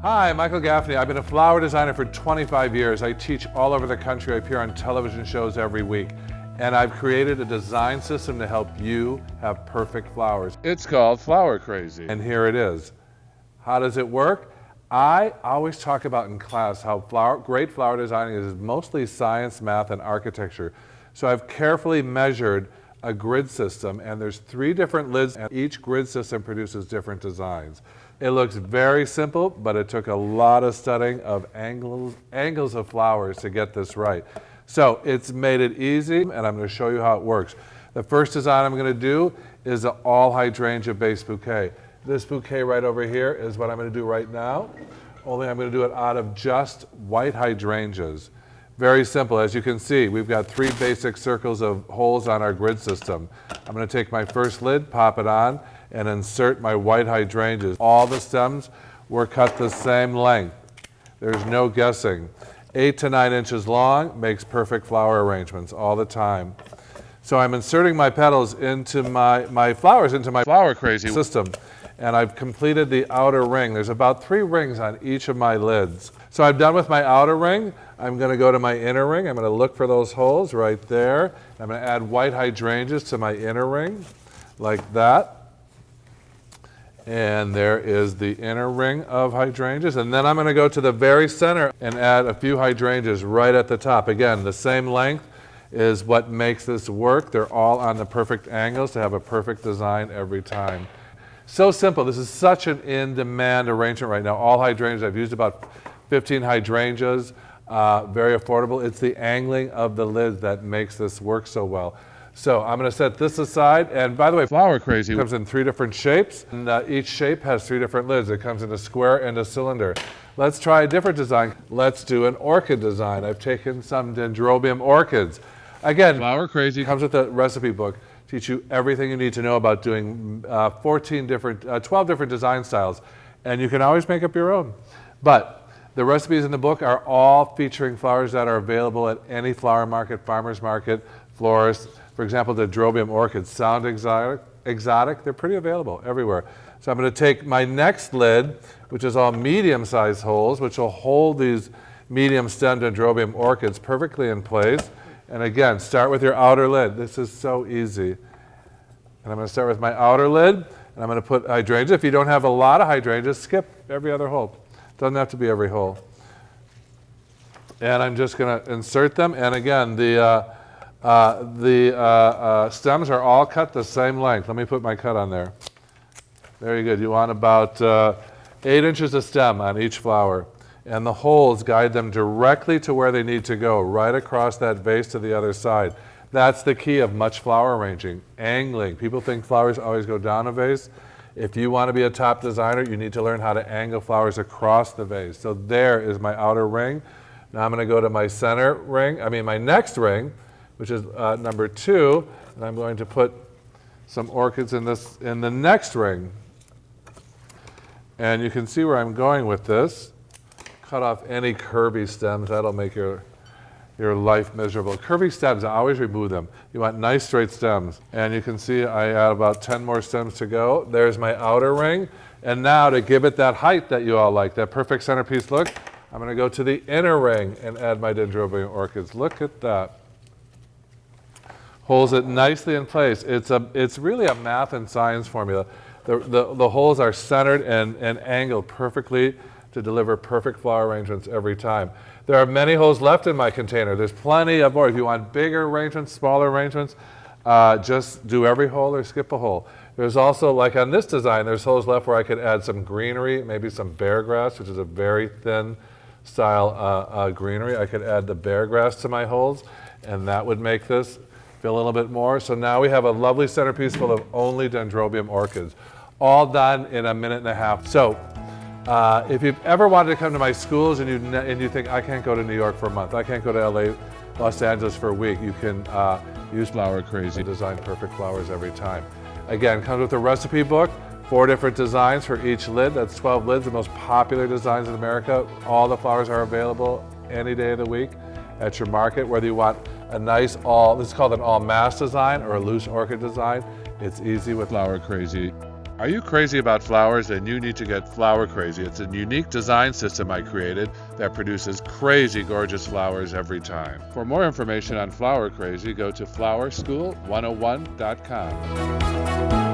Hi, Michael Gaffney. I've been a flower designer for 25 years. I teach all over the country. I appear on television shows every week. And I've created a design system to help you have perfect flowers. It's called Flower Crazy. And here it is. How does it work? I always talk about in class how great flower designing is mostly science, math, and architecture. So I've carefully measured a grid system, and there's 3 different lids, and each grid system produces different designs. It looks very simple, but it took a lot of studying of angles of flowers to get this right. So it's made it easy, and I'm going to show you how it works. The first design I'm going to do is an all hydrangea based bouquet. This bouquet right over here is what I'm going to do right now, only I'm going to do it out of just white hydrangeas. Very simple. As you can see, we've got 3 basic circles of holes on our grid system. I'm going to take my first lid, pop it on, and insert my white hydrangeas. All the stems were cut the same length. There's no guessing. 8 to 9 inches long, makes perfect flower arrangements all the time. So I'm inserting my petals into my flowers into my Flower Crazy system. And I've completed the outer ring. There's about 3 rings on each of my lids. So I'm done with my outer ring. I'm going to go to my inner ring. I'm going to look for those holes right there. I'm going to add white hydrangeas to my inner ring, like that. And there is the inner ring of hydrangeas. And then I'm going to go to the very center and add a few hydrangeas right at the top. Again, the same length is what makes this work. They're all on the perfect angles to have a perfect design every time. So simple. This is such an in-demand arrangement right now. All hydrangeas. I've used about 15 hydrangeas. Very affordable. It's the angling of the lids that makes this work so well. So I'm going to set this aside. And by the way, Flower Crazy comes in 3 different shapes. And each shape has 3 different lids. It comes in a square and a cylinder. Let's try a different design. Let's do an orchid design. I've taken some dendrobium orchids. Again, Flower Crazy comes with a recipe book. Teach you everything you need to know about doing 12 different design styles. And you can always make up your own. But the recipes in the book are all featuring flowers that are available at any flower market, farmer's market, florist. For example, the dendrobium orchids sound exotic. They're pretty available everywhere. So I'm going to take my next lid, which is all medium-sized holes, which will hold these medium-stemmed dendrobium orchids perfectly in place. And again, start with your outer lid. This is so easy. And I'm going to start with my outer lid, and I'm going to put hydrangea. If you don't have a lot of hydrangeas, skip every other hole. Doesn't have to be every hole. And I'm just going to insert them. And again, the stems are all cut the same length. Let me put my cut on there. Very good. You want about 8 inches of stem on each flower. And the holes guide them directly to where they need to go, right across that vase to the other side. That's the key of much flower arranging, angling. People think flowers always go down a vase. If you want to be a top designer, you need to learn how to angle flowers across the vase. So there is my outer ring. Now I'm going to go to my center ring, my next ring, which is number 2, and I'm going to put some orchids in the next ring. And you can see where I'm going with this. Cut off any curvy stems. That'll make your life miserable. Curvy stems, I always remove them. You want nice straight stems. And you can see I add about 10 more stems to go. There's my outer ring. And now to give it that height that you all like, that perfect centerpiece look, I'm going to go to the inner ring and add my dendrobium orchids. Look at that. Holds it nicely in place. It's really a math and science formula. The holes are centered and angled perfectly to deliver perfect flower arrangements every time. There are many holes left in my container. There's plenty of more. If you want bigger arrangements, smaller arrangements, just do every hole or skip a hole. There's also, like on this design, there's holes left where I could add some greenery, maybe some bear grass, which is a very thin style greenery. I could add the bear grass to my holes, and that would make this feel a little bit more. So now we have a lovely centerpiece full of only dendrobium orchids, all done in a minute and a half. So if you've ever wanted to come to my schools and you think, I can't go to New York for a month, I can't go to LA, Los Angeles for a week, you can use Flower Crazy. Design perfect flowers every time. Again, comes with a recipe book, 4 different designs for each lid. That's 12 lids, the most popular designs in America. All the flowers are available any day of the week at your market, whether you want a nice this is called an all mass design or a loose orchid design. It's easy with Flower Crazy. Are you crazy about flowers? Then you need to get Flower Crazy. It's a unique design system I created that produces crazy gorgeous flowers every time. For more information on Flower Crazy, go to flowerschool101.com.